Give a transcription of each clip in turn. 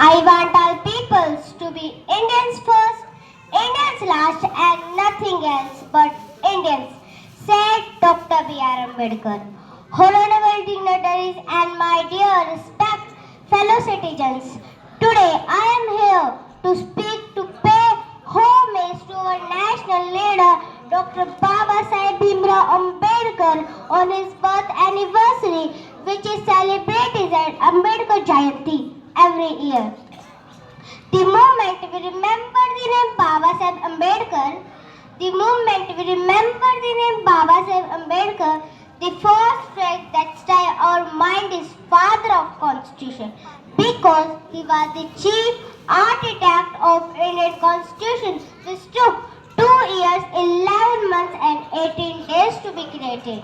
I want all peoples to be Indians first, Indians last, and nothing else but Indians, said Dr. B.R. Ambedkar. Honorable dignitaries and my dear respect fellow citizens, today I am here to speak to pay homage to our national leader Dr. Baba Saheb Bhimrao Ambedkar on his birth anniversary, which is celebrated at Ambedkar Jayanti every year. The moment we remember the name Baba Saheb Ambedkar, the first phrase that strikes our mind is Father of Constitution, because he was the chief architect of Indian Constitution, which took 2 years, 11 months and 18 days to be created.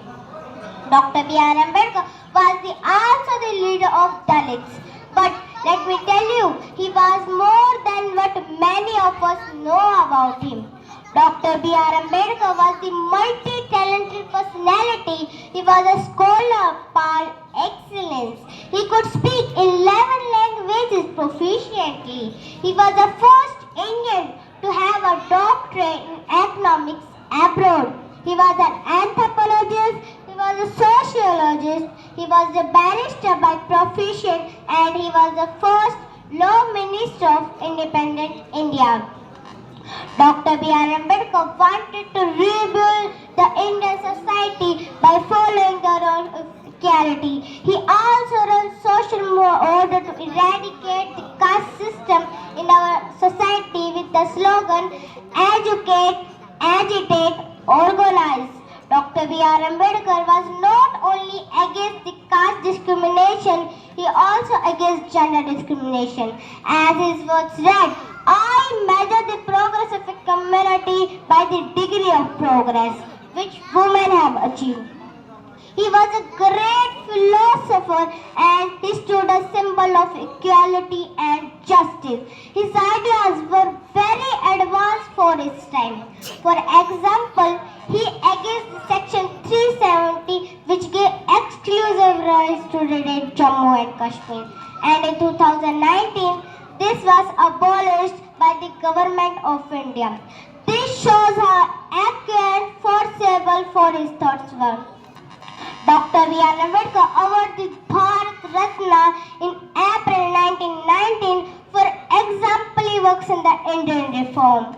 Dr. B.R. Ambedkar was also the leader of Dalits. But let me tell you, he was more than what many of us know about him. Dr. B.R. Ambedkar was the multi-talented personality. He was a scholar par excellence. He could speak 11 languages proficiently. He was the first Indian to have a doctorate in economics abroad. He was an anthropologist, he was a sociologist, he was a barrister by profession, and he was the first law minister of independent India. Dr. B.R. Ambedkar wanted to rebuild the Indian society by following the rule of equality. He also ran social order to eradicate the caste system in our society with the slogan, educate, agitate, organize. Dr. B.R. Ambedkar was not only against the caste discrimination, he also against gender discrimination. As his words read, I measure the progress of a community by the degree of progress which women have achieved. He was a great philosopher and he stood a symbol of equality and justice. His ideas were very advanced for his time. For example, he against Section 370, which gave exclusive rights to retain Jammu and Kashmir. And in 2019, this was abolished by the government of India. This shows how accurate and forcible for his thoughts were. Dr. B.R. Ambedkar awarded the Bharat Ratna in April 1919 for exemplary works in the Indian reform.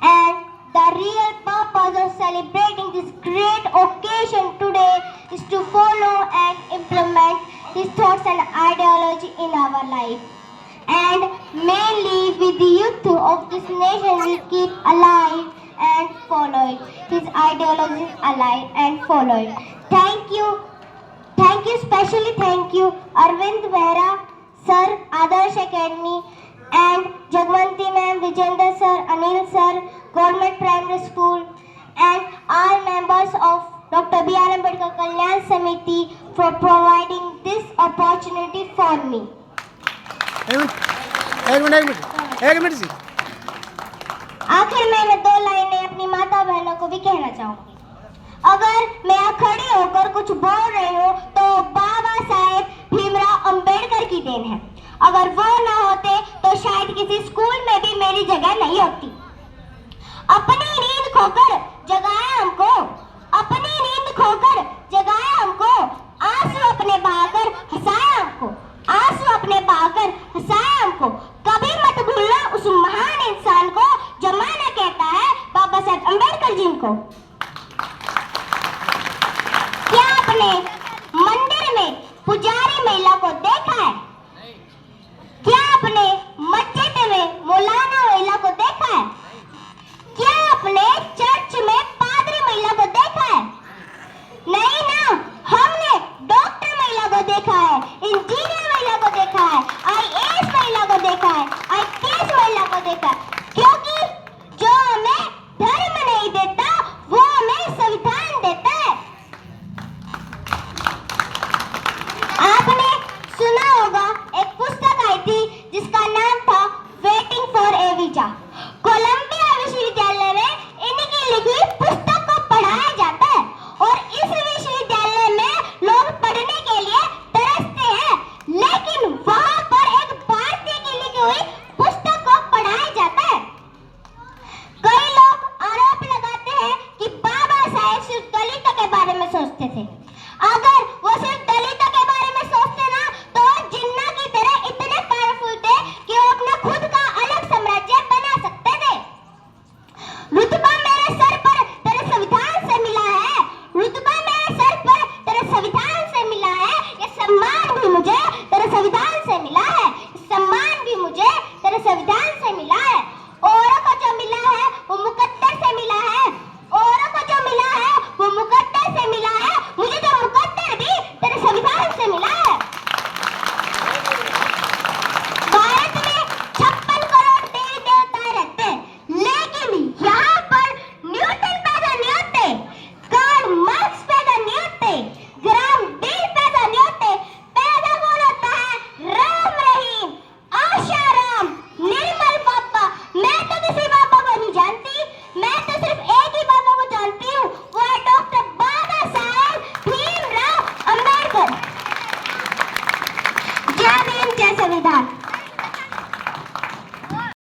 And the real purpose of celebrating this great occasion today is to follow and implement his thoughts and ideology in our life. And mainly with the youth of this nation will keep alive and follow it. His ideology alive and follow it. Thank you, specially thank you Arvind Behra Sir, Adarsh Academy, and Jagwanti Ma'am, Vijender Sir, Anil Sir, Government Primary School, and all members of Dr. B.R. Ambedkar Kalyan Samiti for providing this opportunity for me. एक minute जी। आखिर में 2 लाइनें अपनी माता बहनों को भी कहना चाहूंगी। अगर मैं यहाँ खड़ी होकर कुछ बोल रही हूँ तो बाबा साहेब भीमराव अंबेडकर की देन है। अगर वो ना होते तो शायद किसी स्कूल में भी मेरी जगह नहीं होती। अपनी नींद खोकर जगाया हमको, अपनी नींद खोकर जगाया हमको, आंसू अपने बहाकर हंसाया हमको, आंसू अपने बहाकर हंसाया हमको। कभी मत भूलना उस महान इंसान को, जमाना कहता है बाबा साहेब अंबेडकर जी को। क्या आपने मंदिर में पुजारी महिला को देखा है? क्या आपने मस्जिद में मौलाना महिला को देखा है? क्या आपने चर्च में पादरी महिला को देखा है? नहीं ना, हमने डॉक्टर महिला को देखा है, इंजीनियर महिला को देखा है, आईएएस महिला को देखा है, आईपीएस महिला को देखा है। क्योंकि जो हमें धर्म नहीं देता वो हमें संविधान देता है। आपने सुना होगा एक पुस्तक आई थी जिसका नाम था waiting for a visa. Columbia विश्वविद्यालय में इनकी लिखी पुस्तक को पढ़ाया जाता है और इस विश्वविद्यालय में लोग पढ़ने के लिए तरसते हैं, लेकिन वहां पर एक भारतीय की लिखी क्या नियम क्या संविधान